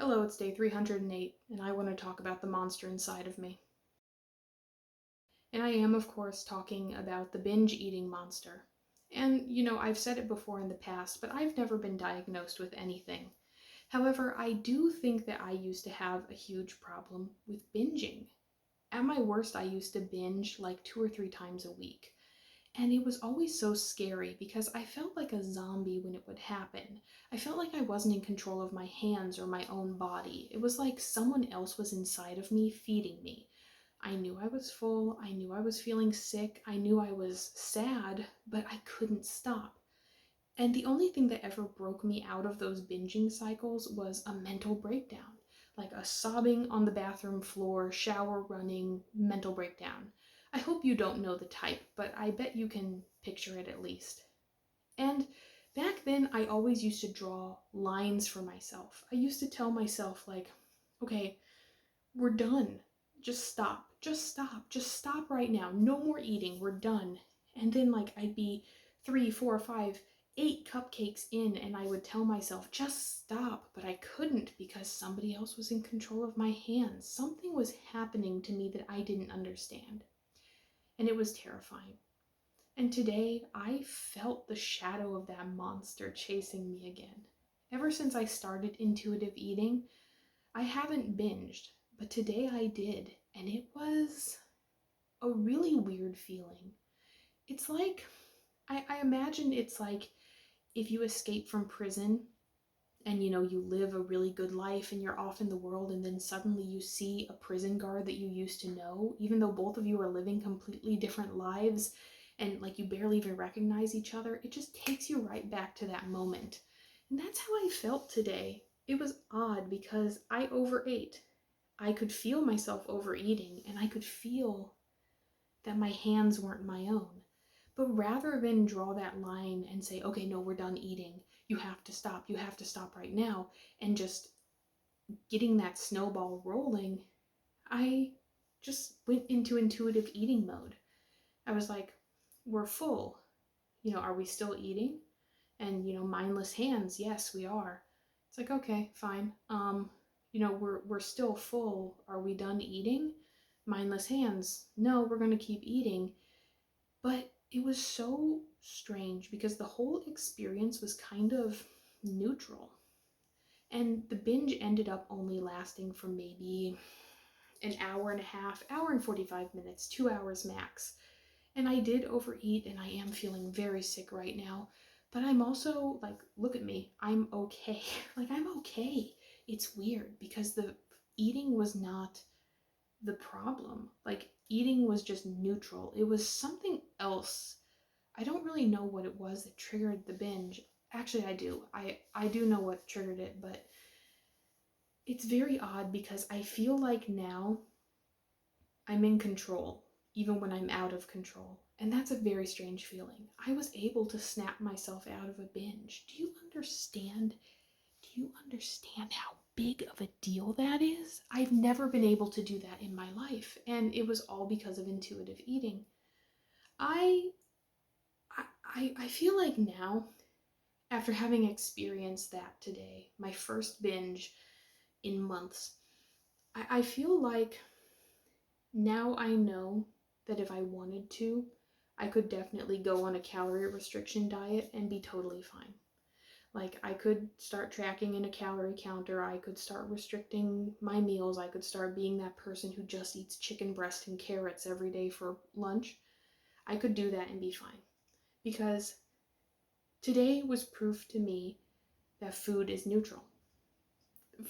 Hello, it's day 308, and I want to talk about the monster inside of me. And I am, of course, talking about the binge eating monster. And, I've said it before in the past, but I've never been diagnosed with anything. However, I do think that I used to have a huge problem with binging. At my worst, I used to binge like 2 or 3 times a week. And it was always so scary because I felt like a zombie when it would happen. I felt like I wasn't in control of my hands or my own body. It was like someone else was inside of me feeding me. I knew I was full, I knew I was feeling sick, I knew I was sad, but I couldn't stop. And the only thing that ever broke me out of those binging cycles was a mental breakdown, like a sobbing on the bathroom floor, shower running, mental breakdown. I hope you don't know the type, but I bet you can picture it at least. And back then, I always used to draw lines for myself. I used to tell myself, like, okay, we're done. Just stop. Just stop. Just stop right now. No more eating. We're done. And then, like, I'd be 3, 4, 5, 8 cupcakes in, and I would tell myself, just stop. But I couldn't because somebody else was in control of my hands. Something was happening to me that I didn't understand. And it was terrifying. And today, I felt the shadow of that monster chasing me again. Ever since I started intuitive eating, I haven't binged, but today I did, and it was a really weird feeling. It's like, I imagine it's like if you escape from prison and you live a really good life and you're off in the world, and then suddenly you see a prison guard that you used to know, even though both of you are living completely different lives and like you barely even recognize each other. It just takes you right back to that moment. And that's how I felt today. It was odd because I overate. I could feel myself overeating, and I could feel that my hands weren't my own. But rather than draw that line and say, okay, no, we're done eating, you have to stop right now, and just getting that snowball rolling, I just went into intuitive eating mode. I was like, we're full. Are we still eating? And, mindless hands, yes, we are. It's like, okay, fine. We're still full. Are we done eating? Mindless hands, no, we're going to keep eating. But it was so strange because the whole experience was kind of neutral. And the binge ended up only lasting for maybe an hour and a half, hour and 45 minutes, 2 hours max. And I did overeat, and I am feeling very sick right now. But I'm also like, look at me, I'm okay. Like, I'm okay. It's weird because the eating was not the problem. Like, eating was just neutral. It was something else. I don't really know what it was that triggered the binge. Actually, I do. I do know what triggered it, but it's very odd because I feel like now I'm in control, even when I'm out of control. And that's a very strange feeling. I was able to snap myself out of a binge. Do you understand? Do you understand how big of a deal that is? I've never been able to do that in my life, and it was all because of intuitive eating. I I feel like now, after having experienced that today, my first binge in months, I feel like now I know that if I wanted to, I could definitely go on a calorie restriction diet and be totally fine. Like, I could start tracking in a calorie counter, I could start restricting my meals, I could start being that person who just eats chicken breast and carrots every day for lunch. I could do that and be fine. Because today was proof to me that food is neutral.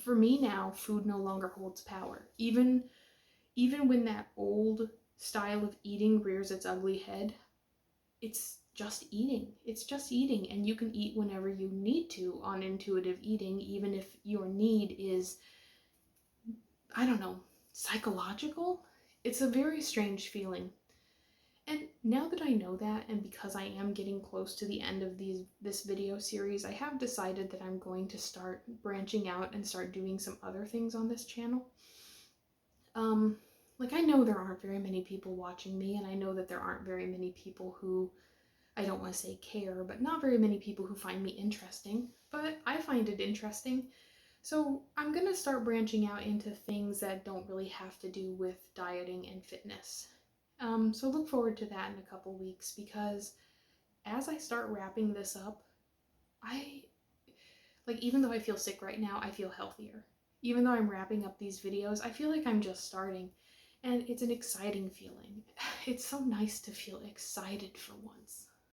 For me now, food no longer holds power. Even when that old style of eating rears its ugly head, it's just eating. It's just eating, and you can eat whenever you need to on intuitive eating, even if your need is, I don't know, psychological. It's a very strange feeling. And now that I know that, and because I am getting close to the end of this video series, I have decided that I'm going to start branching out and start doing some other things on this channel. Like, I know there aren't very many people watching me, and I know that there aren't very many people who, I don't want to say care, but not very many people who find me interesting, but I find it interesting. So I'm going to start branching out into things that don't really have to do with dieting and fitness. So look forward to that in a couple weeks, because as I start wrapping this up, I, like, even though I feel sick right now, I feel healthier. Even though I'm wrapping up these videos, I feel like I'm just starting, and it's an exciting feeling. It's so nice to feel excited for once.